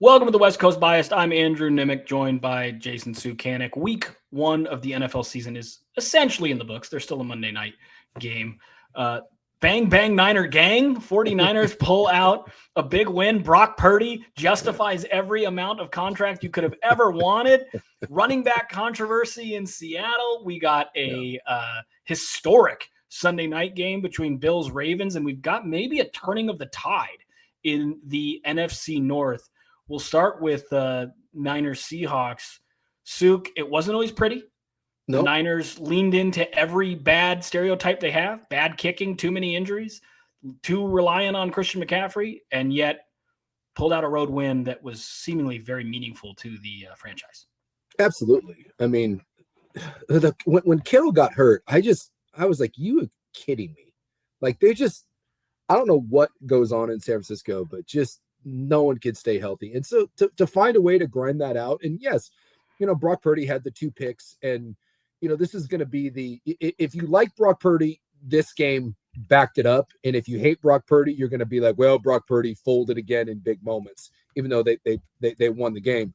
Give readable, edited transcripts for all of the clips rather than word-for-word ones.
Welcome to the West Coast Biased. I'm Andrew Nemec, joined by Jason Suke and Nemec. Week 1 of the NFL season is essentially in the books. There's still a Monday night game. Bang, bang, Niner gang. 49ers pull out a big win. Brock Purdy justifies every amount of contract you could have ever wanted. Running back controversy in Seattle. We got a historic Sunday night game between Bills Ravens, and we've got maybe a turning of the tide in the NFC North. We'll start with Niners Seahawks. Suke, it wasn't always pretty. Nope. The Niners leaned into every bad stereotype they have: bad kicking, too many injuries, too reliant on Christian McCaffrey, and yet pulled out a road win that was seemingly very meaningful to the franchise. Absolutely. I mean, when Kittle got hurt, I was like, you are kidding me. Like, I don't know what goes on in San Francisco, but just no one can stay healthy. And so to find a way to grind that out, and yes, Brock Purdy had the 2 picks, and this is going to be if you like Brock Purdy, this game backed it up. And if you hate Brock Purdy, you're going to be like, well, Brock Purdy folded again in big moments, even though they won the game.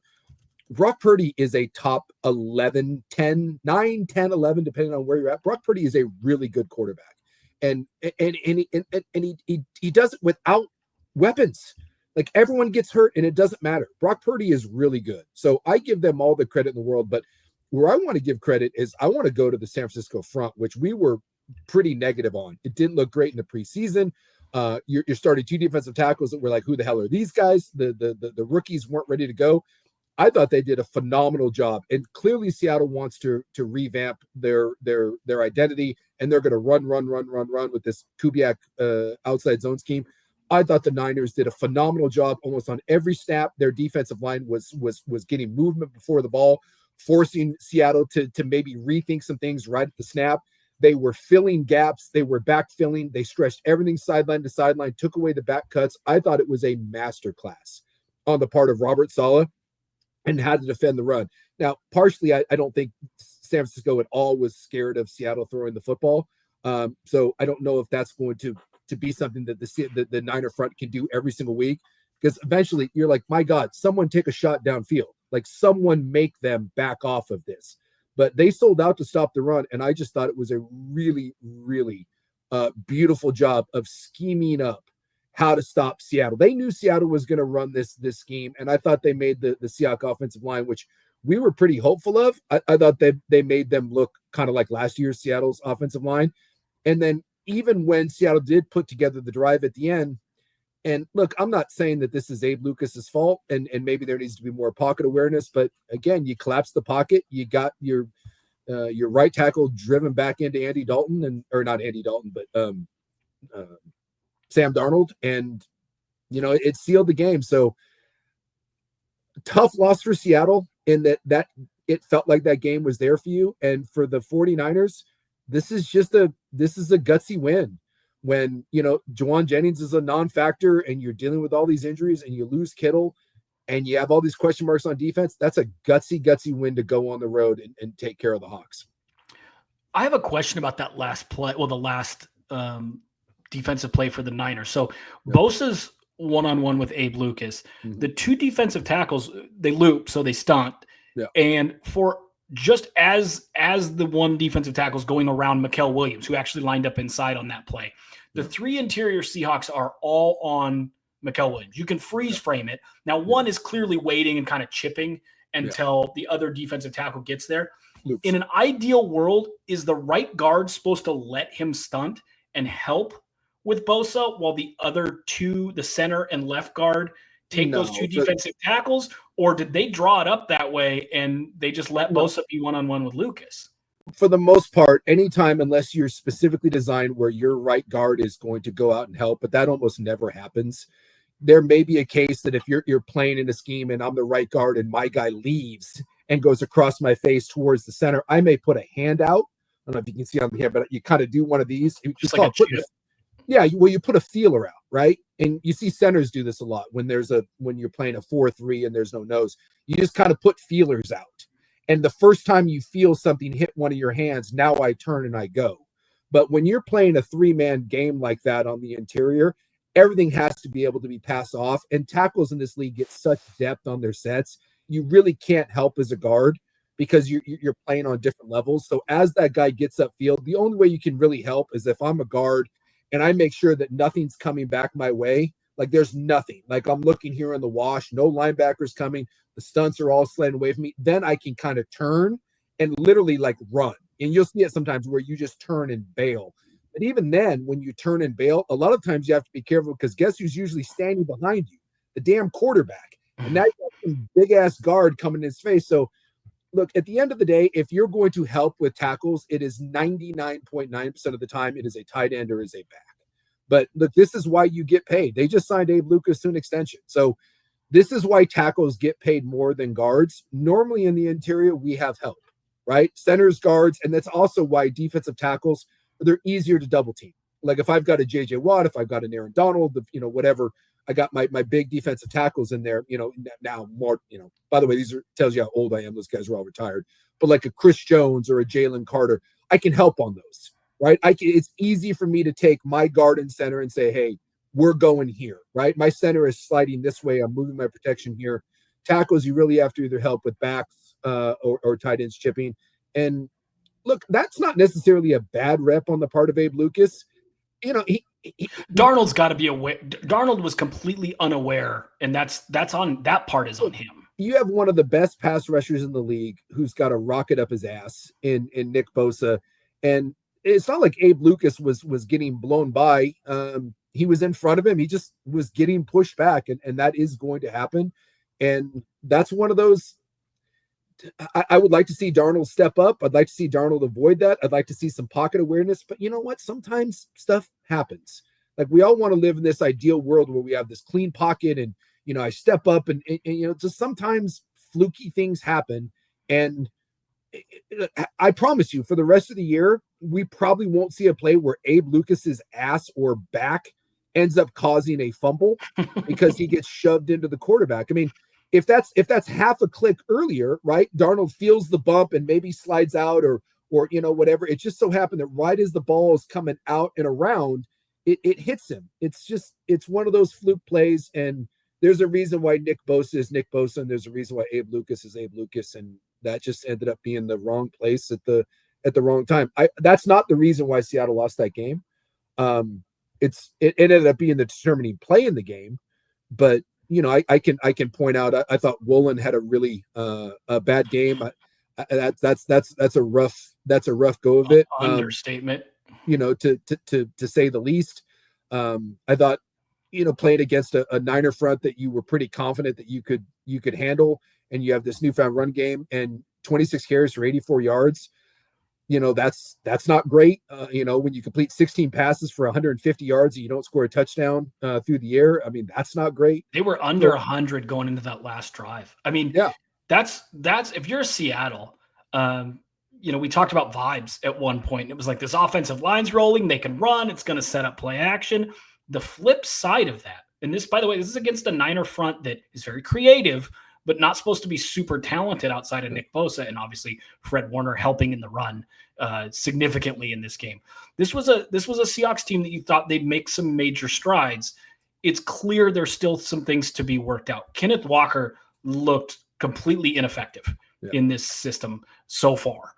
Brock Purdy is a top 11, 10, 9, 10, 11, depending on where you're at. Brock Purdy is a really good quarterback. And he does it without weapons. Like, everyone gets hurt and it doesn't matter. Brock Purdy is really good. So I give them all the credit in the world. But where I want to give credit is I want to go to the San Francisco front, which we were pretty negative on. It didn't look great in the preseason. You're starting 2 defensive tackles that were like, who the hell are these guys? The rookies weren't ready to go. I thought they did a phenomenal job. And clearly Seattle wants to revamp their identity, and they're going to run with this Kubiak outside zone scheme. I thought the Niners did a phenomenal job almost on every snap. Their defensive line was getting movement before the ball, forcing Seattle to maybe rethink some things right at the snap. They were filling gaps. They were backfilling. They stretched everything sideline to sideline, took away the back cuts. I thought it was a masterclass on the part of Robert Saleh and how to defend the run. Now, partially, I don't think San Francisco at all was scared of Seattle throwing the football. So I don't know if that's going to be something that the Niner front can do every single week, because eventually you're like, my God, someone take a shot downfield. Like, someone make them back off of this. But they sold out to stop the run, and I just thought it was a really, really beautiful job of scheming up how to stop Seattle. They knew Seattle was going to run this scheme, and I thought they made the Seahawks offensive line, which we were pretty hopeful of. I thought they made them look kind of like last year's Seattle's offensive line. And then even when Seattle did put together the drive at the end, and look, I'm not saying that this is Abe Lucas's fault, and maybe there needs to be more pocket awareness, but again, you collapse the pocket, you got your right tackle driven back into Andy Dalton, or not Andy Dalton, but Sam Darnold, and it sealed the game. So tough loss for Seattle in that it felt like that game was there for you, and for the 49ers, this is a gutsy win. When Juwan Jennings is a non-factor and you're dealing with all these injuries and you lose Kittle and you have all these question marks on defense, that's a gutsy win to go on the road and take care of the Hawks. I have a question about that last play. Well, the last defensive play for the Niners. So Bosa's one-on-one with Abe Lucas. Mm-hmm. The 2 defensive tackles, they loop, so they stunt. Yeah. And for just as the one defensive tackle is going around Mikael Williams, who actually lined up inside on that play, the 3 interior Seahawks are all on Mikael Williams. You can freeze frame it. Now, one is clearly waiting and kind of chipping until the other defensive tackle gets there. Loops. In an ideal world, is the right guard supposed to let him stunt and help with Bosa while the other 2, the center and left guard, take those 2 defensive tackles? Or did they draw it up that way and they just let Bosa be one-on-one with Lucas? For the most part, anytime, unless you're specifically designed where your right guard is going to go out and help, but that almost never happens. There may be a case that if you're playing in a scheme and I'm the right guard and my guy leaves and goes across my face towards the center, I may put a hand out. I don't know if you can see on here, but you kind of do one of these. Just like you put a feeler out, right? And you see centers do this a lot when you're playing a 4-3 and there's no nose. You just kind of put feelers out. And the first time you feel something hit one of your hands, now I turn and I go. But when you're playing a 3-man game like that on the interior, everything has to be able to be passed off. And tackles in this league get such depth on their sets. You really can't help as a guard because you're playing on different levels. So as that guy gets upfield, the only way you can really help is if I'm a guard and I make sure that nothing's coming back my way. Like there's nothing. Like I'm looking here in the wash, no linebackers coming. The stunts are all sliding away from me. Then I can kind of turn and literally like run. And you'll see it sometimes where you just turn and bail. But even then, when you turn and bail, a lot of times you have to be careful because guess who's usually standing behind you? The damn quarterback. And now you got some big ass guard coming in his face. So look, at the end of the day, if you're going to help with tackles, it is 99.9% of the time it is a tight end or is a back. But look, this is why you get paid. They just signed Abe Lucas to an extension. So this is why tackles get paid more than guards. Normally in the interior, we have help, right? Centers, guards, and that's also why defensive tackles, they're easier to double team. Like if I've got a J.J. Watt, if I've got an Aaron Donald, whatever, I got my big defensive tackles in there, now more, by the way, tells you how old I am. Those guys are all retired. But like a Chris Jones or a Jalen Carter, I can help on those, right? It's easy for me to take my guard and center and say, hey, we're going here, right? My center is sliding this way. I'm moving my protection here. Tackles, you really have to either help with backs or tight ends chipping. And look, that's not necessarily a bad rep on the part of Abe Lucas. Darnold's got to be aware. Darnold was completely unaware, and that part is on him. You have one of the best pass rushers in the league who's got a rocket up his ass in Nick Bosa. And it's not like Abe Lucas was getting blown by. He was in front of him. He just was getting pushed back, and that is going to happen. And that's one of those. I would like to see Darnold step up. I'd like to see Darnold avoid that. I'd like to see some pocket awareness. But you know what? Sometimes stuff happens. Like we all want to live in this ideal world where we have this clean pocket and, I step up and just sometimes fluky things happen. And I promise you for the rest of the year, we probably won't see a play where Abe Lucas's ass or back ends up causing a fumble because he gets shoved into the quarterback. I mean, if that's half a click earlier, right? Darnold feels the bump and maybe slides out or whatever. It just so happened that right as the ball is coming out and around, it hits him. It's one of those fluke plays, and there's a reason why Nick Bosa is Nick Bosa, and there's a reason why Abe Lucas is Abe Lucas, and that just ended up being the wrong place at the wrong time. That's not the reason why Seattle lost that game. It ended up being the determining play in the game, but I can point out. I thought Woolen had a really a bad game. That's a rough go of it. Understatement. To say the least. I thought playing against a Niner front that you were pretty confident that you could handle, and you have this newfound run game and 26 carries for 84 yards. That's not great. When you complete 16 passes for 150 yards and you don't score a touchdown through the air, I mean, that's not great. They were under 100 going into that last drive. I mean, yeah, that's if you're Seattle, we talked about vibes at one point. It was like this offensive line's rolling. They can run. It's going to set up play action. The flip side of that, and this, by the way, this is against a Niner front that is very creative, but not supposed to be super talented outside of Nick Bosa, and obviously Fred Warner helping in the run significantly in this game. This was a Seahawks team that you thought they'd make some major strides. It's clear there's still some things to be worked out. Kenneth Walker looked completely ineffective in this system so far.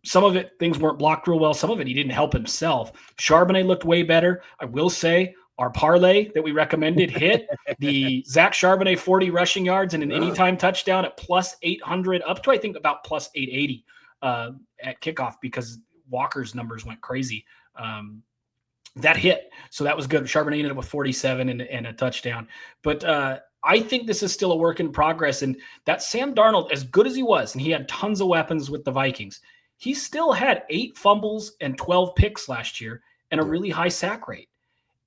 Some of it, things weren't blocked real well. Some of it, he didn't help himself. Charbonnet looked way better. I will say, our parlay that we recommended hit. The Zach Charbonnet 40 rushing yards and an anytime touchdown at plus 800 up to, I think, about plus 880 at kickoff because Walker's numbers went crazy. That hit. So that was good. Charbonnet ended up with 47 and a touchdown. But I think this is still a work in progress. And that Sam Darnold, as good as he was, and he had tons of weapons with the Vikings, he still had 8 fumbles and 12 picks last year and a really high sack rate.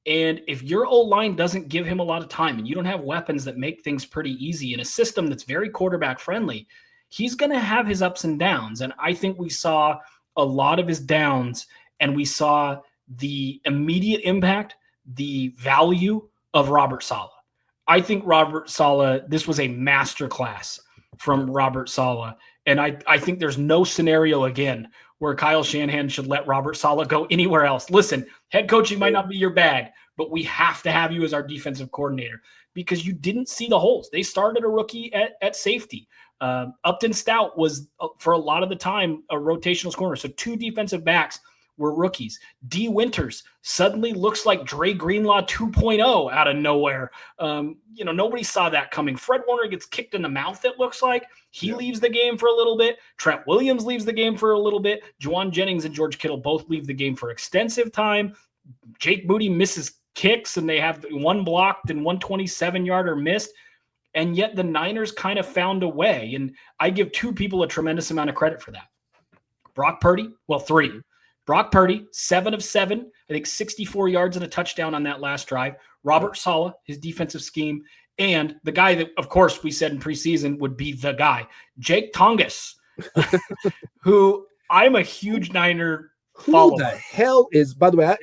And if your O-line doesn't give him a lot of time and you don't have weapons that make things pretty easy in a system that's very quarterback friendly, he's going to have his ups and downs. And I think we saw a lot of his downs, and we saw the immediate impact, the value of Robert Saleh. I think Robert Saleh, this was a masterclass from Robert Saleh. And I think there's no scenario again where Kyle Shanahan should let Robert Saleh go anywhere else. Listen, head coaching might not be your bag, but we have to have you as our defensive coordinator because you didn't see the holes. They started a rookie at safety. Upton Stout was, for a lot of the time, a rotational corner. So 2 defensive backs were rookies. D. Winters suddenly looks like Dre Greenlaw 2.0 out of nowhere. Nobody saw that coming. Fred Warner gets kicked in the mouth, it looks like. He leaves the game for a little bit. Trent Williams leaves the game for a little bit. Juwan Jennings and George Kittle both leave the game for extensive time. Jake Moody misses kicks, and they have one blocked and 127-yarder missed. And yet the Niners kind of found a way. And I give 2 people a tremendous amount of credit for that. Brock Purdy, 3. Brock Purdy, 7 of 7, I think 64 yards and a touchdown on that last drive. Robert Saleh, his defensive scheme, and the guy that, of course, we said in preseason would be the guy, Jake Tonges, who I'm a huge Niner follower. Who the hell is, by the way,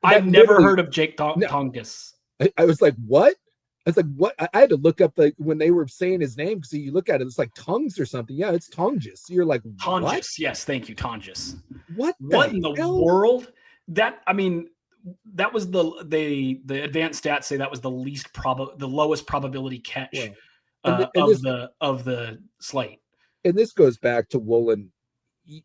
I've never heard of Jake Tonges. I was like, what? I was like, what? I had to look up when they were saying his name because you look at it, it's like Tongues or something. Yeah, it's Tonges. You're like, Tonges. What? Yes, thank you, Tonges. What in the world? That was the advanced stats say that was the lowest probability catch of the slate. And this goes back to Woolen.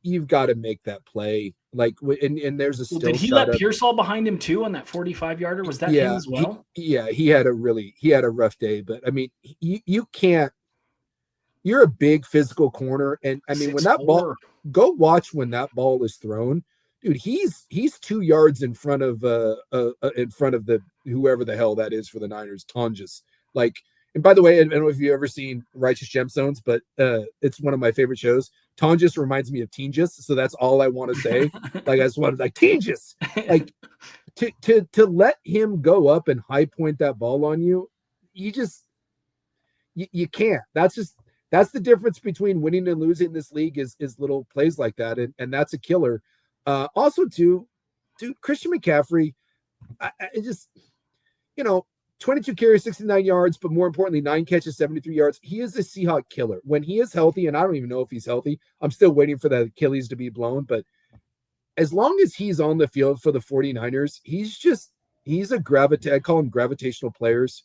You've got to make that play. And there's a still did he shot let Pearsall behind him too on that 45-yarder? Was that him as well? He had a rough day, but I mean, you can't. You're a big physical corner, and I mean, 6'4". when that ball, go watch when that ball is thrown, dude. He's 2 yards in front of the whoever the hell that is for the Niners, Tonjes. And by the way, I don't know if you've ever seen Righteous Gemstones, but it's one of my favorite shows. Tonjes reminds me of Teengus, so that's all I want to say. I just wanted Teengus. To let him go up and high point that ball on you, you can't. That's the difference between winning and losing in this league is little plays like that, and that's a killer. Also, too, dude, Christian McCaffrey, I just 22 carries, 69 yards, but more importantly, 9 catches, 73 yards. He is a Seahawk killer. When he is healthy, and I don't even know if he's healthy, I'm still waiting for the Achilles to be blown, but as long as he's on the field for the 49ers, he's I call him gravitational players.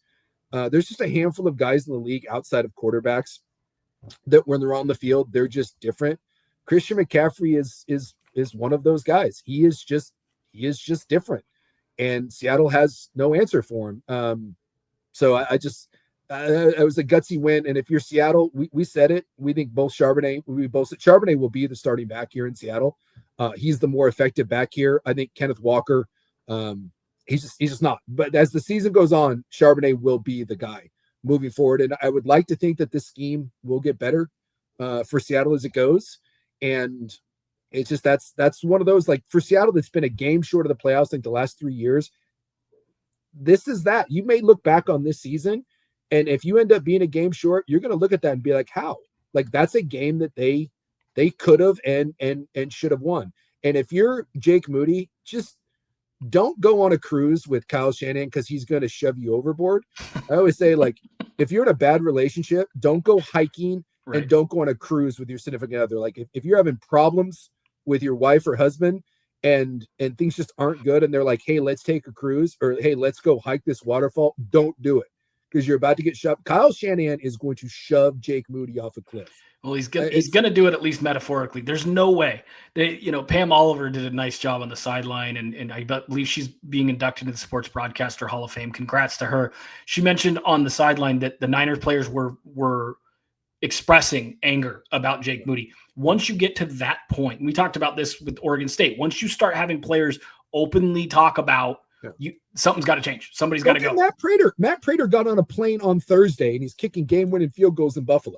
There's just a handful of guys in the league outside of quarterbacks that when they're on the field, they're just different. Christian McCaffrey is one of those guys. He is just different. And Seattle has no answer for him. So it was a gutsy win. And if you're Seattle, we said it. We think Charbonnet will be the starting back here in Seattle. He's the more effective back here. I think Kenneth Walker, he's just not. But as the season goes on, Charbonnet will be the guy moving forward. And I would like to think that this scheme will get better for Seattle as it goes. And it's just that's one of those, for Seattle that's been a game short of the playoffs the last 3 years. This is that. You may look back on this season, and if you end up being a game short, you're going to look at that and be like, how? That's a game that they could have and should have won. And if you're Jake Moody, just don't go on a cruise with Kyle Shanahan because he's going to shove you overboard. I always say, if you're in a bad relationship, don't go hiking and don't go on a cruise with your significant other. If you're having problems with your wife or husband and things just aren't good and they're like, hey, let's take a cruise, or hey, let's go hike this waterfall, don't do it because you're about to get shoved. Kyle Shanahan is going to shove Jake Moody off a cliff. Well, he's going to do it at least metaphorically. There's no way. Pam Oliver did a nice job on the sideline, and I believe she's being inducted into the Sports Broadcaster Hall of Fame. Congrats to her. She mentioned on the sideline that the Niners players were expressing anger about Jake Moody. Once you get to that point, and we talked about this with Oregon State, once you start having players openly talk about something's got to change. Somebody's got to go. Matt Prater got on a plane on Thursday, and he's kicking game-winning field goals in Buffalo.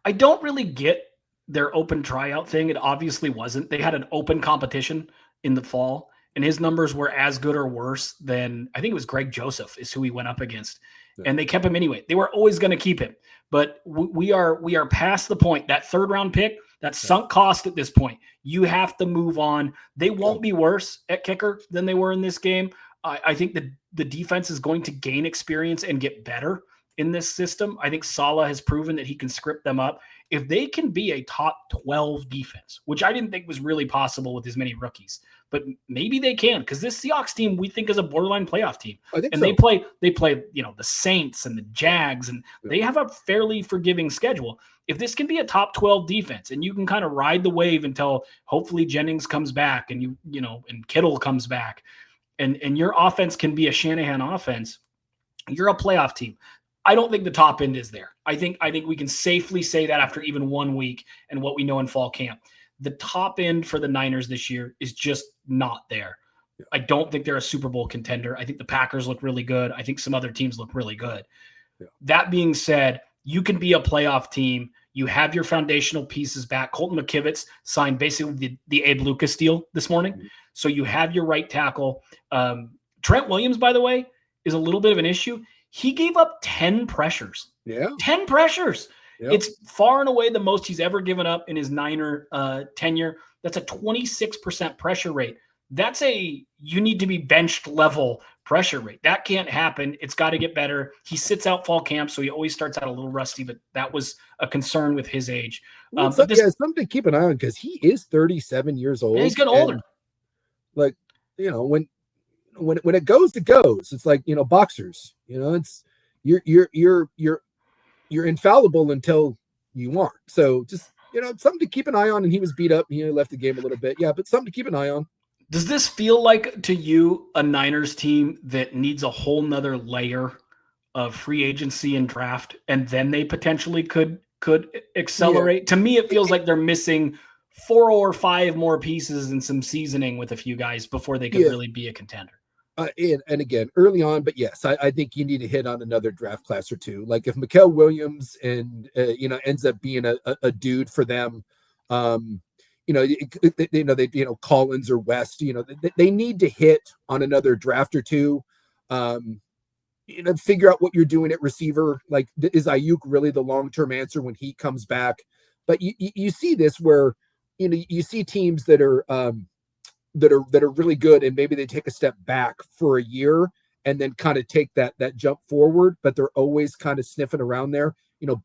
I don't really get their open tryout thing. It obviously wasn't. They had an open competition in the fall, and his numbers were as good or worse than, I think it was Greg Joseph is who he went up against. Yeah. And they kept him anyway. They were always going to keep him. But we are past the point. That third-round pick, that's sunk cost at this point. You have to move on. They won't be worse at kicker than they were in this game. I think the defense is going to gain experience and get better in this system. I think Saleh has proven that he can script them up. If they can be a top 12 defense, which I didn't think was really possible with as many rookies, but maybe they can, because this Seahawks team we think is a borderline playoff team. I think And so. they play, the Saints and the Jags, and they have a fairly forgiving schedule. If this can be a top 12 defense and you can kind of ride the wave until hopefully Jennings comes back and and Kittle comes back, and your offense can be a Shanahan offense, you're a playoff team. I don't think the top end is there. I think we can safely say that after even 1 week and what we know in fall camp. The top end for the Niners this year is just not there. Yeah. I don't think they're a Super Bowl contender. I think the Packers look really good. I think some other teams look really good. Yeah. That being said, you can be a playoff team. You have your foundational pieces back. Colton McKivitz signed basically the Abe Lucas deal this morning. Mm-hmm. So you have your right tackle. Trent Williams, by the way, is a little bit of an issue. He gave up 10 pressures. Yeah. 10 pressures. Yep. It's far and away the most he's ever given up in his Niner tenure. That's a 26% pressure rate. That's you need to be benched level pressure rate. That can't happen. It's got to get better. He sits out fall camp, so he always starts out a little rusty, but that was a concern with his age. Well, something to keep an eye on, because he is 37 years old. Yeah, he's getting older. Like, when it goes, it goes. It's like, boxers. It's you're infallible until you aren't. So just, something to keep an eye on. And he was beat up. He left the game a little bit. Yeah, but something to keep an eye on. Does this feel like to you a Niners team that needs a whole nother layer of free agency and draft, and then they potentially could accelerate? Yeah. To me, it feels like they're missing 4 or 5 more pieces and some seasoning with a few guys before they could really be a contender. And again, early on, but yes, I think you need to hit on another draft class or two. Like if Mikael Williams and ends up being a dude for them, Collins or West, they need to hit on another draft or two. Figure out what you're doing at receiver. Like, is Ayuk really the long-term answer when he comes back? But you see this where you see teams that are really good, and maybe they take a step back for a year and then kind of take that jump forward, but they're always kind of sniffing around there.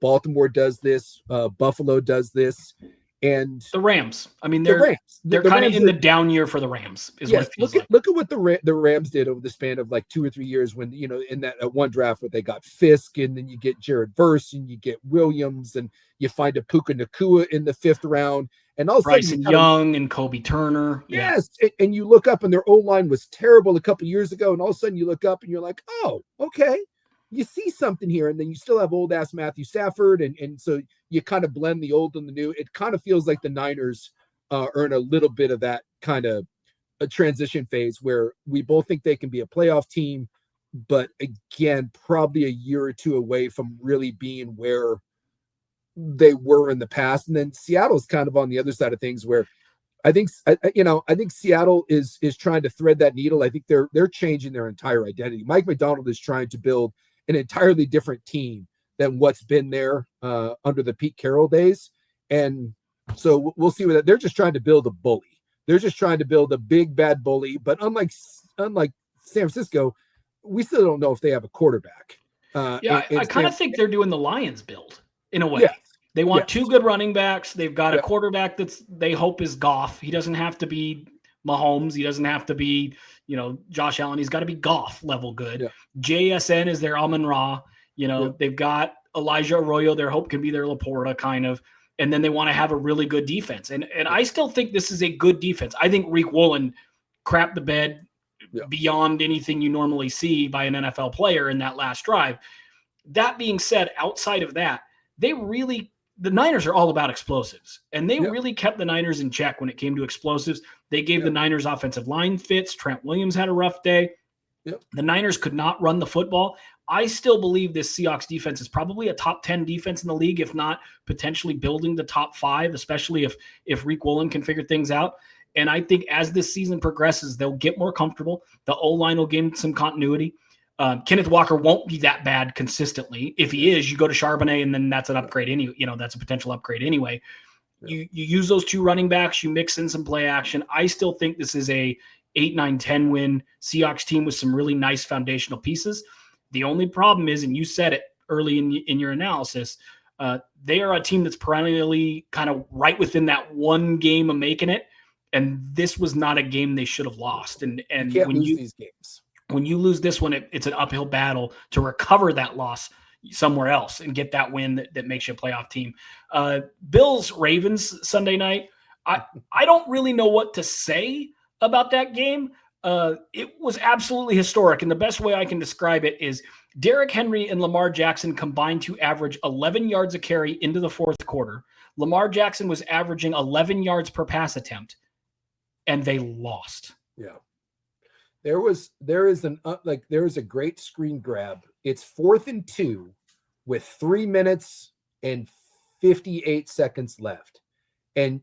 Baltimore does this, Buffalo does this, and the Rams. I mean, they're kind of in the down year for the Rams. Look at what the Rams did over the span of like 2 or 3 years when in that one draft where they got Fisk, and then you get Jared Verse, and you get Williams, and you find a Puka Nacua in the 5th round. And also Bryson Young and Kobe Turner. Yes. Yeah. And you look up and their O-line was terrible a couple years ago. And all of a sudden you look up and you're like, oh, okay. You see something here. And then you still have old ass Matthew Stafford. And so you kind of blend the old and the new. It kind of feels like the Niners are in a little bit of that kind of a transition phase where we both think they can be a playoff team, but again, probably a year or two away from really being where they were in the past. And then Seattle's kind of on the other side of things where I think Seattle is trying to thread that needle. I think they're changing their entire identity. Mike Macdonald is trying to build an entirely different team than what's been there under the Pete Carroll days. And so we'll see what they're just trying to build a bully. They're just trying to build a big bad bully. But unlike San Francisco, we still don't know if they have a quarterback. I kind of think they're doing the Lions build in a way. Yeah. They want 2 good running backs. They've got a quarterback they hope is Goff. He doesn't have to be Mahomes. He doesn't have to be, Josh Allen. He's got to be Goff level good. Yeah. JSN is their Amon-Ra. They've got Elijah Arroyo. Their hope can be their Laporta kind of. And then they want to have a really good defense. And I still think this is a good defense. I think Reek Woolen crapped the bed beyond anything you normally see by an NFL player in that last drive. That being said, outside of that, the Niners are all about explosives, and they really kept the Niners in check when it came to explosives. They gave the Niners offensive line fits. Trent Williams had a rough day. Yep. The Niners could not run the football. I still believe this Seahawks defense is probably a top 10 defense in the league, if not potentially building the top 5, especially if Reek Woolen can figure things out. And I think as this season progresses, they'll get more comfortable. The O-line will gain some continuity. Kenneth Walker won't be that bad consistently. If he is, you go to Charbonnet, and then that's an upgrade. That's a potential upgrade anyway. Yeah. You use those 2 running backs. You mix in some play action. I still think this is a 8, 9, 10 win Seahawks team with some really nice foundational pieces. The only problem is, and you said it early in your analysis, they are a team that's perennially kind of right within that 1 game of making it. And this was not a game they should have lost. And you can't lose these games. When you lose this one, it's an uphill battle to recover that loss somewhere else and get that win that makes you a playoff team. Bills Ravens Sunday night. I don't really know what to say about that game. It was absolutely historic. And the best way I can describe it is Derrick Henry and Lamar Jackson combined to average 11 yards a carry into the fourth quarter. Lamar Jackson was averaging 11 yards per pass attempt, and they lost. Yeah. There is a great screen grab. It's 4th and 2 with 3 minutes and 58 seconds left. And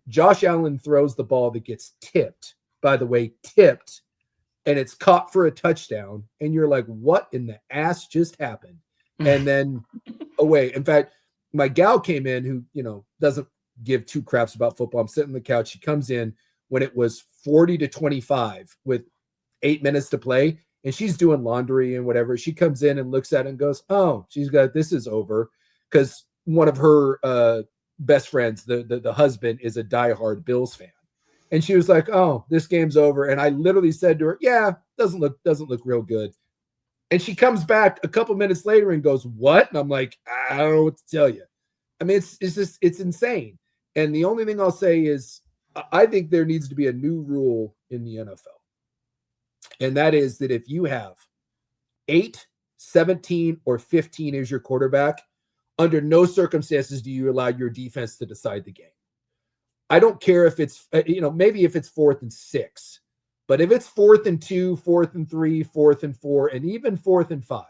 Josh Allen throws the ball that gets tipped, and it's caught for a touchdown. And you're like, what in the ass just happened? And then away. In fact, my gal came in who, doesn't give two craps about football. I'm sitting on the couch. She comes in when it was 40-25 with 8 minutes to play, and she's doing laundry and whatever. She comes in and looks at it and goes, oh, this is over. Because one of her best friends, the husband, is a diehard Bills fan. And she was like, oh, this game's over. And I literally said to her, yeah, doesn't look real good. And she comes back a couple minutes later and goes, what? And I'm like, I don't know what to tell you. I mean, it's insane. And the only thing I'll say is I think there needs to be a new rule in the NFL. And that is that if you have 8, 17, or 15 as your quarterback, under no circumstances do you allow your defense to decide the game. I don't care if it's, maybe if it's 4th and 6, but if it's 4th and 2, 4th and 3, 4th and 4, and even 4th and 5.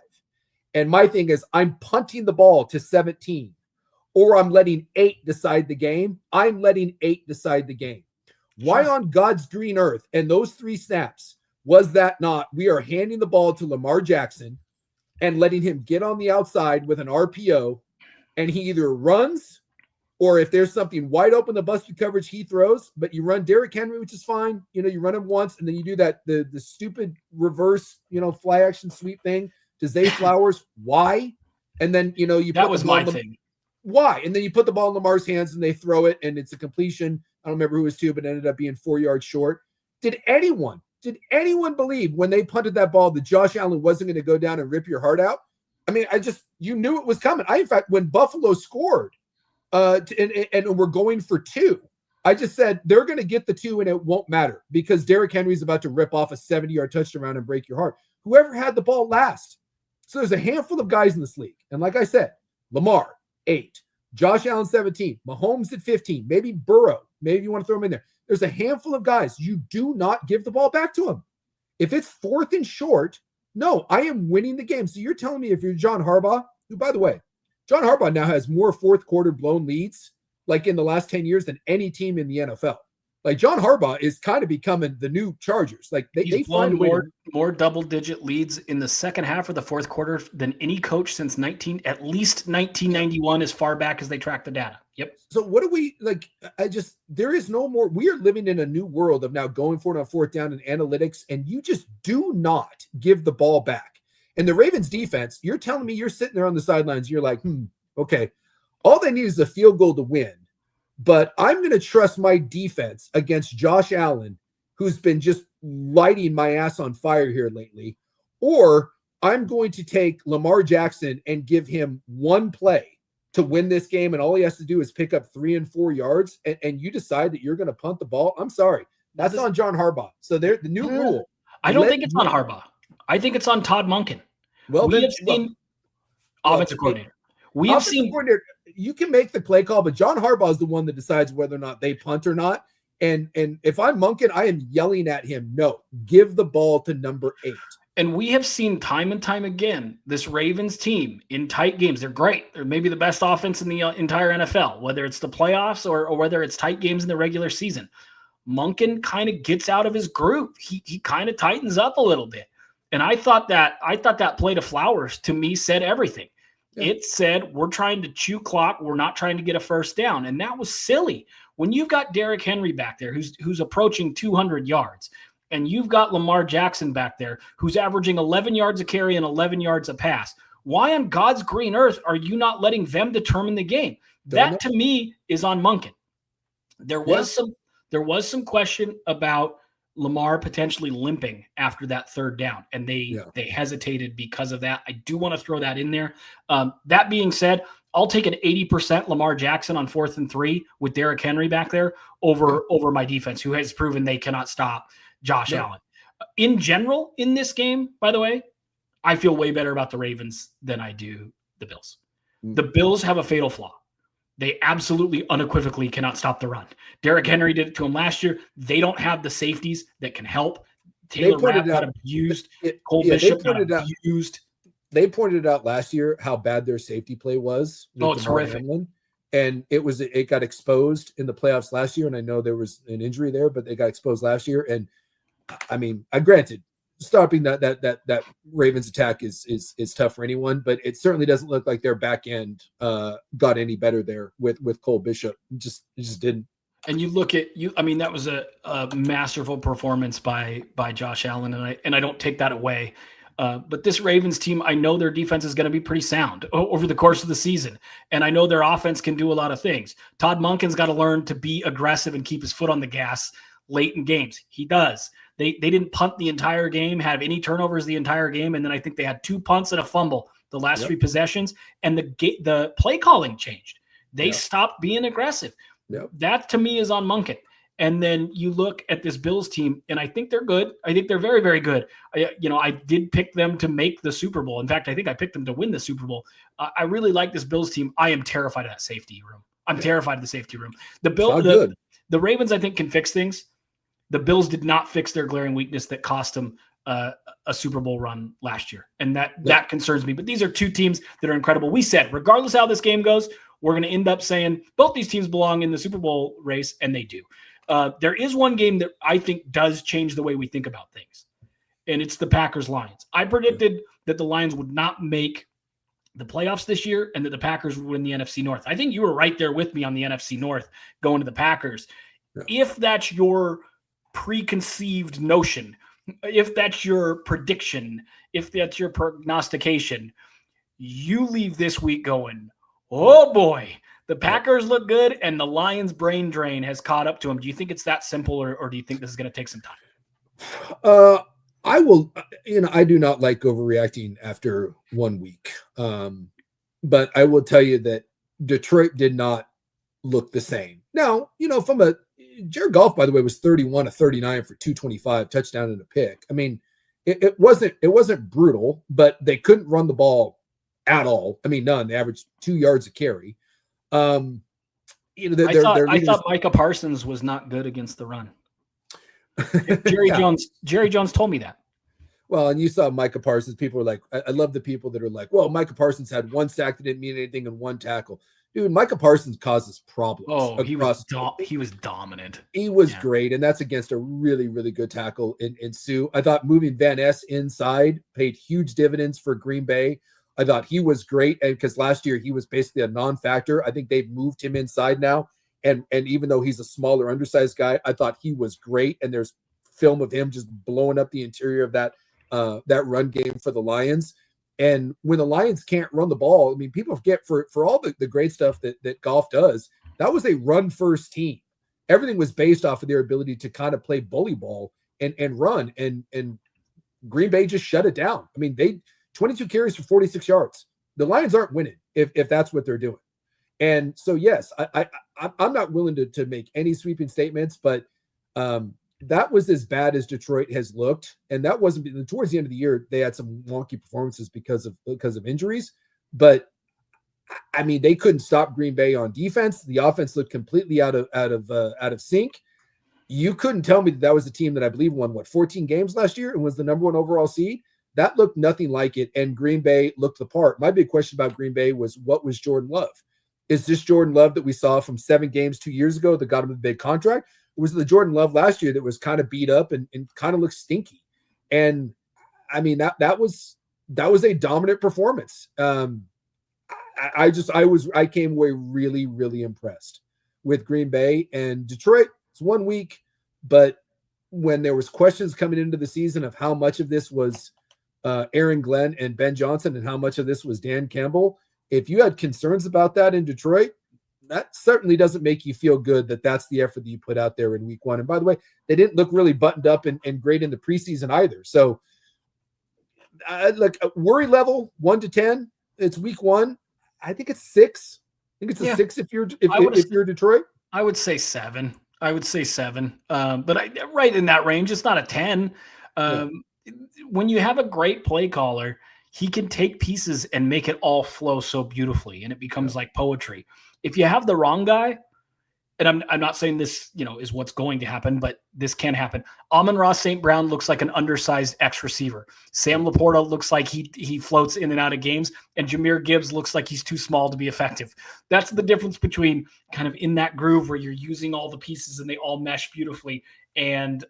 And my thing is I'm punting the ball to 17, or I'm letting 8 decide the game. I'm letting 8 decide the game. Why on God's green earth and those 3 snaps was that not we are handing the ball to Lamar Jackson and letting him get on the outside with an RPO, and he either runs, or if there's something wide open, the busted coverage, he throws. But you run Derrick Henry, which is fine. You run him once, and then you do that the stupid reverse, fly action sweep thing to Zay Flowers. Why? And then you that was my thing. Why? And then you put the ball in Lamar's hands, and they throw it, and it's a completion. I don't remember who it was to, but it ended up being 4 yards short. Did anyone believe when they punted that ball that Josh Allen wasn't going to go down and rip your heart out? I mean, you knew it was coming. In fact, when Buffalo scored, and we're going for 2, I just said they're going to get the 2 and it won't matter because Derrick Henry's about to rip off a 70-yard touchdown and break your heart. Whoever had the ball last. So there's a handful of guys in this league. And like I said, Lamar, 8, Josh Allen, 17, Mahomes at 15, maybe Burrow. Maybe you want to throw him in there. There's a handful of guys. You do not give the ball back to him. If it's 4th and short, no, I am winning the game. So you're telling me if you're John Harbaugh, who, by the way, John Harbaugh now has more fourth quarter blown leads like in the last 10 years than any team in the NFL. Like John Harbaugh is kind of becoming the new Chargers. Like they find a way more double-digit leads in the second half of the fourth quarter than any coach since at least 1991, as far back as they track the data. Yep. So what do we like? There is no more. We are living in a new world of now going for it on 4th down and analytics, and you just do not give the ball back. And the Ravens defense, you're telling me you're sitting there on the sidelines. You're like, okay, all they need is a field goal to win. But I'm going to trust my defense against Josh Allen, who's been just lighting my ass on fire here lately. Or I'm going to take Lamar Jackson and give him one play to win this game. And all he has to do is pick up 3 and 4 yards. And you decide that you're going to punt the ball. I'm sorry. That's on John Harbaugh. So the new rule. I don't think it's on Harbaugh. I think it's on Todd Monken. Well, we have seen offensive coordinator. We have seen you can make the play call, but John Harbaugh is the one that decides whether or not they punt or not. And if I'm Monken, I am yelling at him, no, give the ball to number 8. And we have seen time and time again, this Ravens team in tight games. They're great. They're maybe the best offense in the entire NFL, whether it's the playoffs or whether it's tight games in the regular season. Monken kind of gets out of his groove. He kind of tightens up a little bit. And I thought that play to Flowers to me said everything. Yeah. It said, we're trying to chew clock. We're not trying to get a first down. And that was silly. When you've got Derrick Henry back there, who's approaching 200 yards, and you've got Lamar Jackson back there, who's averaging 11 yards a carry and 11 yards a pass, why on God's green earth are you not letting them determine the game? That to me is on Monken. There was There was some question about Lamar potentially limping after that third down, and they hesitated because of that. I do want to throw that in there. That being said, I'll take an 80% Lamar Jackson on 4th and 3 with Derrick Henry back there over my defense, who has proven they cannot stop Josh Allen. In general, in this game, by the way, I feel way better about the Ravens than I do the Bills. The Bills have a fatal flaw. They absolutely unequivocally cannot stop the run. Derrick Henry did it to him last year. They don't have the safeties that can help. Taylor Rapp got abused. Cole Bishop got abused. They pointed out last year how bad their safety play was. It's horrific. Hamlin. And it got exposed in the playoffs last year. And I know there was an injury there, but they got exposed last year. And I mean, granted, stopping that Ravens attack is tough for anyone, but it certainly doesn't look like their back end got any better there with Cole Bishop. It just didn't. And you look at I mean, that was a masterful performance by Josh Allen, and I don't take that away. But this Ravens team, I know their defense is going to be pretty sound over the course of the season, and I know their offense can do a lot of things. Todd Monken's got to learn to be aggressive and keep his foot on the gas late in games. He does. They didn't punt the entire game, have any turnovers the entire game, and then I think they had 2 punts and a fumble the last 3 possessions, and the play calling changed. They stopped being aggressive. That to me is on Monken. And then you look at this Bills team, and I think they're good. I think they're very, very good. I did pick them to make the Super Bowl. In fact, I think I picked them to win the Super Bowl. I really like this Bills team. I am terrified of that safety room. I'm terrified of the safety room. The Ravens, I think, can fix things. The Bills did not fix their glaring weakness that cost them a Super Bowl run last year. And that concerns me. But these are 2 teams that are incredible. We said, regardless how this game goes, we're going to end up saying both these teams belong in the Super Bowl race, and they do. There is one game that I think does change the way we think about things, and it's the Packers-Lions. I predicted that the Lions would not make the playoffs this year and that the Packers would win the NFC North. I think you were right there with me on the NFC North going to the Packers. If that's your preconceived notion, if that's your prediction, if that's your prognostication, you leave this week going, oh boy, the Packers look good and the Lions brain drain has caught up to them. Do you think it's that simple, or do you think this is going to take some time? I will, I do not like overreacting after 1 week. But I will tell you that Detroit did not look the same. Now, Jared Goff, by the way, was 31 of 39 for 225, touchdown and a pick. I mean, it wasn't brutal, but they couldn't run the ball at all. I mean, none. They averaged 2 yards a carry. I thought Micah Parsons was not good against the run. Jerry Jones told me that. Well, and you saw Micah Parsons. People were like, I love the people that are like, well, Micah Parsons had 1 sack that didn't mean anything and 1 tackle. Dude, Micah Parsons causes problems. Oh, he was dominant. He was great, and that's against a really, really good tackle in Sue. I thought moving Van Ness inside paid huge dividends for Green Bay. I thought he was great, and because last year he was basically a non-factor. I think they've moved him inside now, and even though he's a smaller, undersized guy, I thought he was great. And there's film of him just blowing up the interior of that run game for the Lions. And when the Lions can't run the ball, I mean, people forget for all the great stuff that Goff does, that was a run-first team. Everything was based off of their ability to kind of play bully ball and run, and Green Bay just shut it down. I mean, they 22 carries for 46 yards. The Lions aren't winning if that's what they're doing. And so, yes, I'm not willing to make any sweeping statements, but that was as bad as Detroit has looked. And that wasn't towards the end of the year. They had some wonky performances because of injuries, but I mean, they couldn't stop Green Bay on defense. The offense looked completely out of sync. You couldn't tell me that was a team that I believe won 14 games last year and was the number 1 overall seed. That looked nothing like it. And Green Bay looked the part. My big question about Green Bay was, what was Jordan Love? Is this Jordan Love that we saw from 7 games 2 years ago that got him a big contract? Was the Jordan Love last year that was kind of beat up and kind of looked stinky? And I mean, that was a dominant performance. I came away really, really impressed with Green Bay. And Detroit, it's 1 week, but when there was questions coming into the season of how much of this was Aaron Glenn and Ben Johnson and how much of this was Dan Campbell, if you had concerns about that in Detroit, that certainly doesn't make you feel good that that's the effort that you put out there in week one. And by the way, they didn't look really buttoned up and great in the preseason either. So look, worry level 1 to 10, it's week one. I think it's 6. I think it's a 6 if you're Detroit. I would say 7. But right in that range. It's not a 10. When you have a great play caller, he can take pieces and make it all flow so beautifully, and it becomes like poetry. If you have the wrong guy, and I'm not saying this, is what's going to happen, but this can happen. Amon-Ra St. Brown looks like an undersized X receiver. Sam Laporta looks like he floats in and out of games, and Jahmyr Gibbs looks like he's too small to be effective. That's the difference between kind of in that groove where you're using all the pieces and they all mesh beautifully and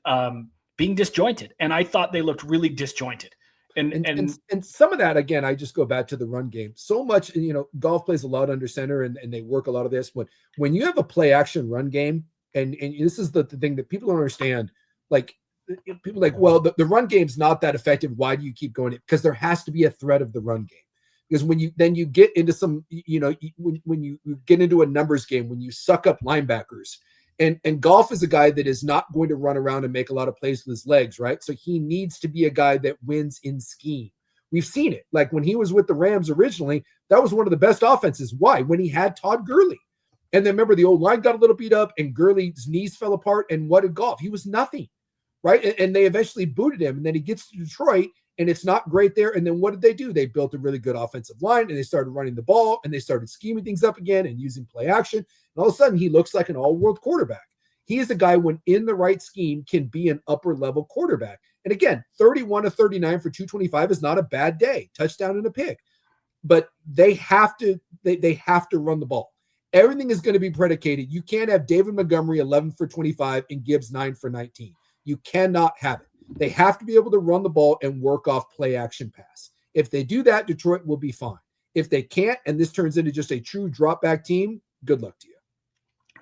being disjointed. And I thought they looked really disjointed. And some of that, again, I just go back to the run game. So much, golf plays a lot under center and they work a lot of this. When you have a play action run game, and this is the thing that people don't understand, like people are like, well, the run game's not that effective. Why do you keep going? Because there has to be a threat of the run game. Because when you get into some, when you get into a numbers game, when you suck up linebackers, and Goff is a guy that is not going to run around and make a lot of plays with his legs, right? So he needs to be a guy that wins in scheme. We've seen it. Like when he was with the Rams originally, that was one of the best offenses. Why? When he had Todd Gurley. And then remember, the old line got a little beat up and Gurley's knees fell apart. And what did Goff? He was nothing, right? And they eventually booted him. And then he gets to Detroit and it's not great there. And then what did they do? They built a really good offensive line and they started running the ball and they started scheming things up again and using play action. And all of a sudden, he looks like an all-world quarterback. He is a guy, when in the right scheme, can be an upper-level quarterback. And again, 31 of 39 for 225 is not a bad day. Touchdown and a pick. But they have to run the ball. Everything is going to be predicated. You can't have David Montgomery 11 for 25 and Gibbs 9 for 19. You cannot have it. They have to be able to run the ball and work off play-action pass. If they do that, Detroit will be fine. If they can't, and this turns into just a true drop-back team, good luck to you.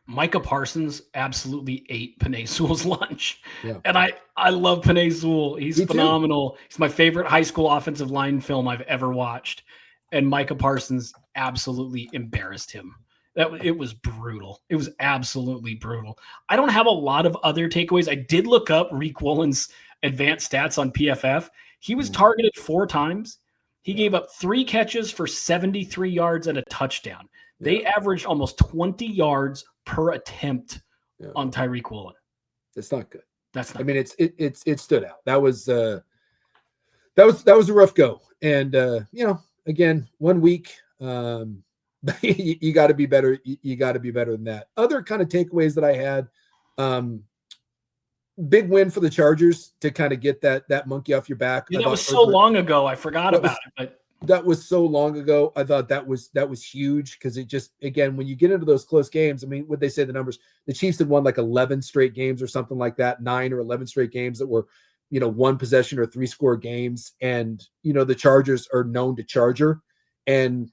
Micah Parsons absolutely ate Penei Sewell's lunch. Yeah. And I love Penei Sewell. He's phenomenal. He's my favorite high school offensive line film I've ever watched. And Micah Parsons absolutely embarrassed him. It was brutal. It was absolutely brutal. I don't have a lot of other takeaways. I did look up Reek Woolen's advanced stats on PFF. He was targeted 4 times. He gave up 3 catches for 73 yards and a touchdown. They averaged almost 20 yards per attempt on Tyreek Woolen. It's not good. That's not. I mean, it stood out. That was a rough go. And again, 1 week, you got to be better. You got to be better than that. Other kind of takeaways that I had, big win for the Chargers to kind of get that monkey off your back. That was so long ago. I forgot about it, but. That was so long ago. I thought that was huge because it just, again, when you get into those close games, I mean, what they say the numbers, the Chiefs had won like 11 straight games or something like that, 9 or 11 straight games that were, 1 possession or 3-score games. And, the Chargers are known to charger. And,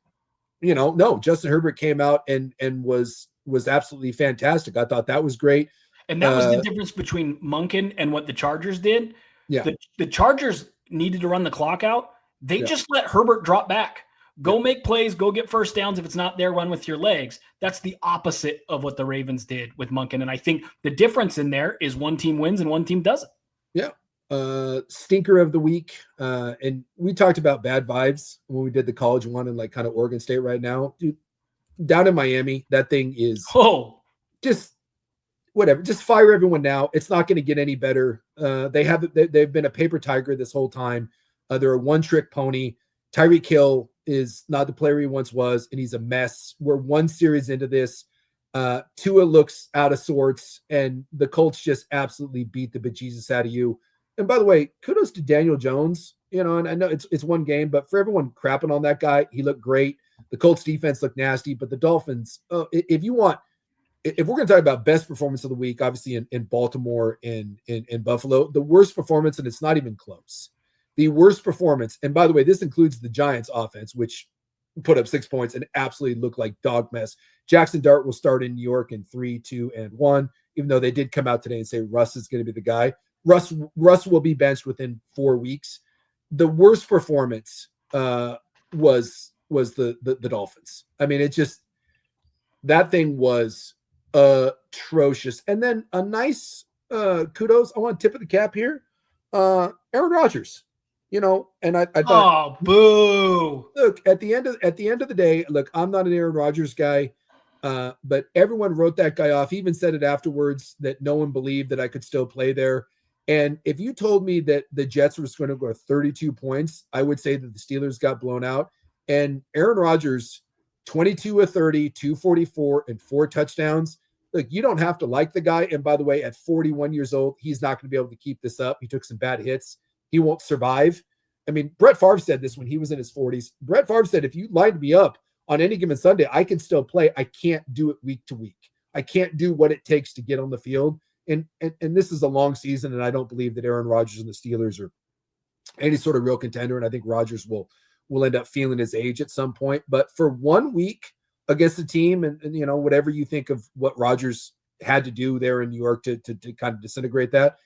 no, Justin Herbert came out and was absolutely fantastic. I thought that was great. And that was the difference between Monken and what the Chargers did. Yeah. The Chargers needed to run the clock out. They just let Herbert drop back. Go make plays, go get first downs. If it's not there, run with your legs. That's the opposite of what the Ravens did with Monken. And I think the difference in there is one team wins and one team doesn't. Yeah. Stinker of the week. And we talked about bad vibes when we did the college one in like kind of Oregon State right now. Dude, down in Miami, that thing is just whatever. Just fire everyone now. It's not going to get any better. They've been a paper tiger this whole time. They're a one-trick pony. Tyreek Hill is not the player he once was, and he's a mess. We're 1 series into this. Tua looks out of sorts, and the Colts just absolutely beat the bejesus out of you. And by the way, kudos to Daniel Jones. And I know it's 1 game, but for everyone crapping on that guy, he looked great. The Colts defense looked nasty, but the Dolphins, if we're going to talk about best performance of the week, obviously in Baltimore and in Buffalo, the worst performance, and it's not even close. The worst performance, and by the way, this includes the Giants offense, which put up 6 points and absolutely looked like dog mess. Jackson Dart will start in New York in 3, 2, and 1, even though they did come out today and say Russ is going to be the guy. Russ will be benched within 4 weeks. The worst performance was the Dolphins. I mean, it just That thing was atrocious. And then a nice kudos. I want to tip of the cap here. Aaron Rodgers, and I thought, Oh, boo. look, at the end of the day, look, I'm not an Aaron Rodgers guy. But everyone wrote that guy off. He even said it afterwards that no one believed that I could still play there. And if you told me that the Jets were going to go 32 points, I would say that the Steelers got blown out. And Aaron Rodgers, 22 of 30, 244, and 4 touchdowns. Look, you don't have to like the guy. And by the way, at 41 years old, he's not going to be able to keep this up. He took some bad hits. He won't survive. I mean, Brett Favre said this when he was in his 40s. Brett Favre said, if you lined me up on any given Sunday, I can still play. I can't do it week to week. I can't do what it takes to get on the field. And this is a long season, and I don't believe that Aaron Rodgers and the Steelers are any sort of real contender. And I think Rodgers will end up feeling his age at some point. But for 1 week against the team, and whatever you think of what Rodgers had to do there in New York to kind of disintegrate that,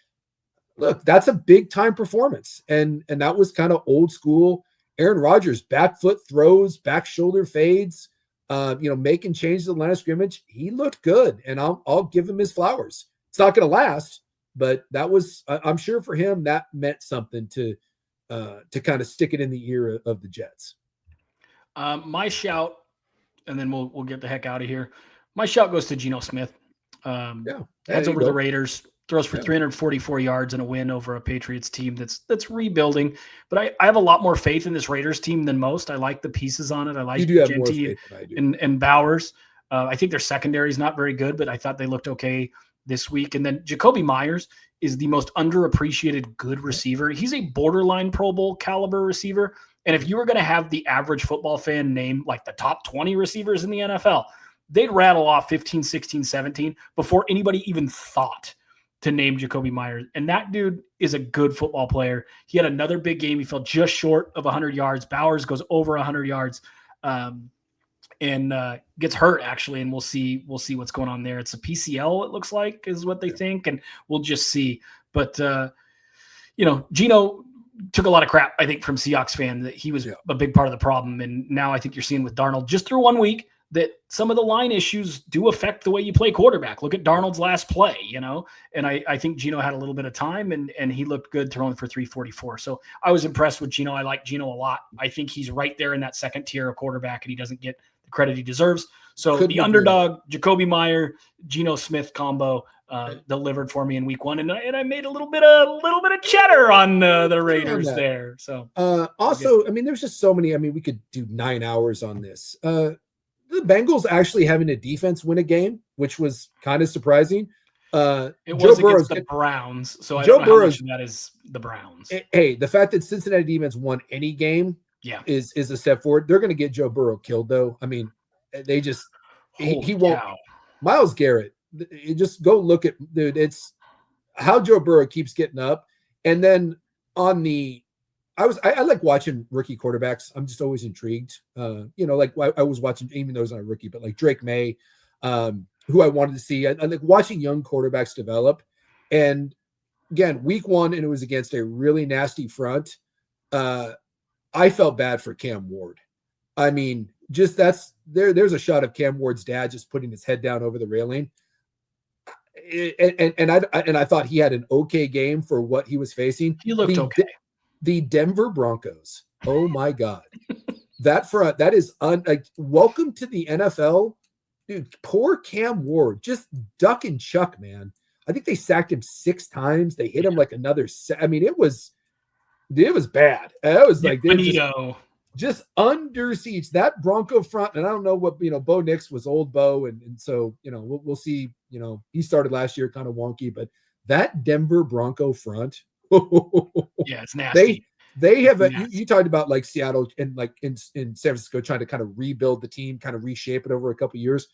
look, that's a big time performance. And that was kind of old school Aaron Rodgers, back foot throws, back shoulder fades, making changes at the line of scrimmage. He looked good, and I'll give him his flowers. It's not going to last, but that was, I'm sure for him, that meant something to kind of stick it in the ear of the Jets. My shout, and then we'll get the heck out of here. My shout goes to Geno Smith. Heads over to the Raiders. Throws for 344 yards and a win over a Patriots team that's rebuilding. But I have a lot more faith in this Raiders team than most. I like the pieces on it. I like Genty and Bowers. I think their secondary is not very good, but I thought they looked okay this week. And then Jacoby Myers is the most underappreciated good receiver. He's a borderline Pro Bowl caliber receiver. And if you were going to have the average football fan name like the top 20 receivers in the NFL, they'd rattle off 15, 16, 17 before anybody even thought to name Jacoby Myers. And that dude is a good football player. He had another big game. He fell just short of 100 yards. Bowers goes over 100 yards and gets hurt, actually. And we'll see what's going on there. It's a PCL, it looks like, is what they think. And we'll just see. But, Geno took a lot of crap, I think, from Seahawks fans that he was a big part of the problem. And now I think you're seeing with Darnold just through 1 week that some of the line issues do affect the way you play quarterback. Look at Darnold's last play, and I think Geno had a little bit of time and he looked good throwing for 344. So I was impressed with Geno. I like Geno a lot. I think he's right there in that second tier of quarterback and he doesn't get the credit he deserves. So the underdog, Jacoby Meyer, Geno Smith combo delivered for me in week 1. And I made a little bit of cheddar on the Raiders there. So also, I mean, there's just so many, I mean, we could do 9 hours on this. The Bengals actually having a defense win a game, which was kind of surprising. It was against the Browns, so I don't know how much of that is the Browns. Hey, the fact that Cincinnati defense won any game is a step forward. They're going to get Joe Burrow killed, though. I mean, they just he won't. Myles Garrett, you just go look at, dude. It's how Joe Burrow keeps getting up, and then on the. I like watching rookie quarterbacks. I'm just always intrigued. Like I was watching, even though he's not a rookie, but like Drake May, who I wanted to see. I like watching young quarterbacks develop. And again, week 1, and it was against a really nasty front. I felt bad for Cam Ward. I mean, just there's a shot of Cam Ward's dad just putting his head down over the railing. And I thought he had an okay game for what he was facing. He looked okay. The Denver Broncos. Oh my God. That front, that is welcome to the NFL. Dude, poor Cam Ward. Just duck and chuck, man. I think they sacked him 6 times. They hit him like another. I mean, it was bad. It was like just under siege. That Bronco front, and I don't know what Bo Nix was old Bo, and so we'll see. He started last year kind of wonky, but that Denver Bronco front. It's nasty. They have you talked about like Seattle and like in San Francisco trying to kind of rebuild the team, kind of reshape it over a couple of years.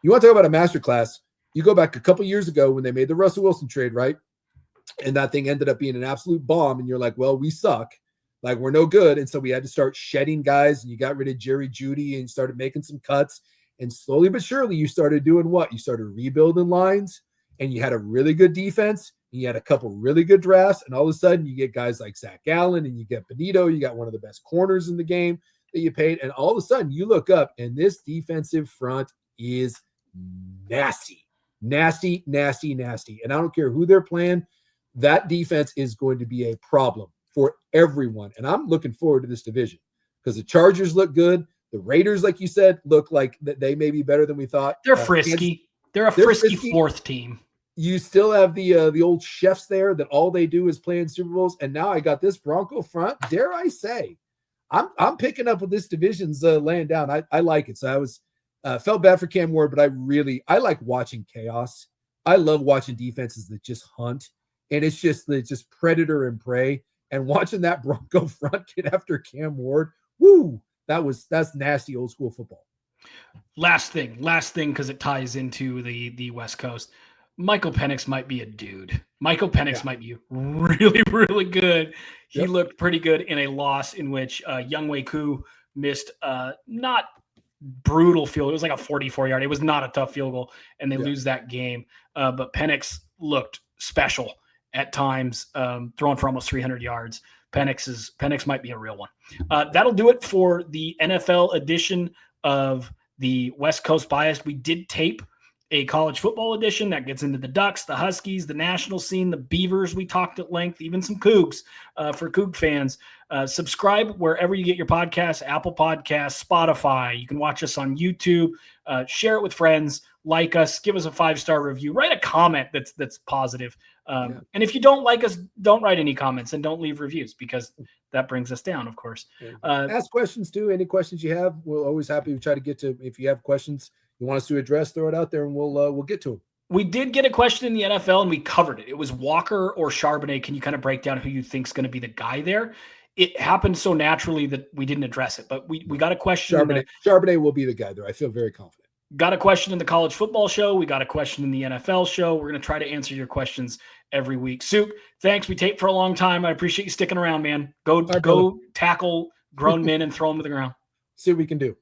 You want to talk about a masterclass? You go back a couple years ago when they made the Russell Wilson trade, right? And that thing ended up being an absolute bomb. And you're like, well, we suck. Like, we're no good. And so we had to start shedding guys, and you got rid of Jerry Jeudy and started making some cuts. And slowly but surely you started doing what? You started rebuilding lines, and you had a really good defense. You had a couple really good drafts, and all of a sudden you get guys like Zach Allen and you get Benito. You got one of the best corners in the game that you paid. And all of a sudden you look up, and this defensive front is nasty, nasty, nasty, nasty. And I don't care who they're playing. That defense is going to be a problem for everyone. And I'm looking forward to this division because the Chargers look good. The Raiders, like you said, look like that they may be better than we thought. They're frisky. They're frisky fourth team. You still have the old chefs there that all they do is play in Super Bowls. And now I got this Bronco front. Dare I say, I'm picking up with this division's laying down. I like it. So I was felt bad for Cam Ward, but I like watching chaos. I love watching defenses that just hunt, and it's just predator and prey. And watching that Bronco front get after Cam Ward, woo, that's nasty old school football. Last thing, because it ties into the West Coast. Michael Penix might be a dude. Michael Penix might be really, really good. He looked pretty good in a loss in which Younghoe Koo missed not brutal field. It was like a 44-yard. It was not a tough field goal, and they lose that game. But Penix looked special at times, throwing for almost 300 yards. Penix might be a real one. That'll do it for the NFL edition of the West Coast Bias. We did tape a college football edition that gets into the Ducks, the Huskies, the national scene, the Beavers. We talked at length, even some Cougs for Coug fans. Subscribe wherever you get your podcasts, Apple Podcasts, Spotify. You can watch us on YouTube. Share it with friends. Like us. Give us a 5-star review. Write a comment that's positive. And if you don't like us, don't write any comments and don't leave reviews because that brings us down, of course. Ask questions too. Any questions you have, we're always happy to try to get to. If you have questions you want us to address, throw it out there and we'll get to them. We did get a question in the NFL and we covered it. It was Walker or Charbonnet. Can you kind of break down who you think is going to be the guy there? It happened so naturally that we didn't address it, but we got a question. Charbonnet will be the guy there. I feel very confident. Got a question in the college football show. We got a question in the NFL show. We're going to try to answer your questions every week. Suke, thanks. We taped for a long time. I appreciate you sticking around, man. Go tackle grown men and throw them to the ground. See what we can do.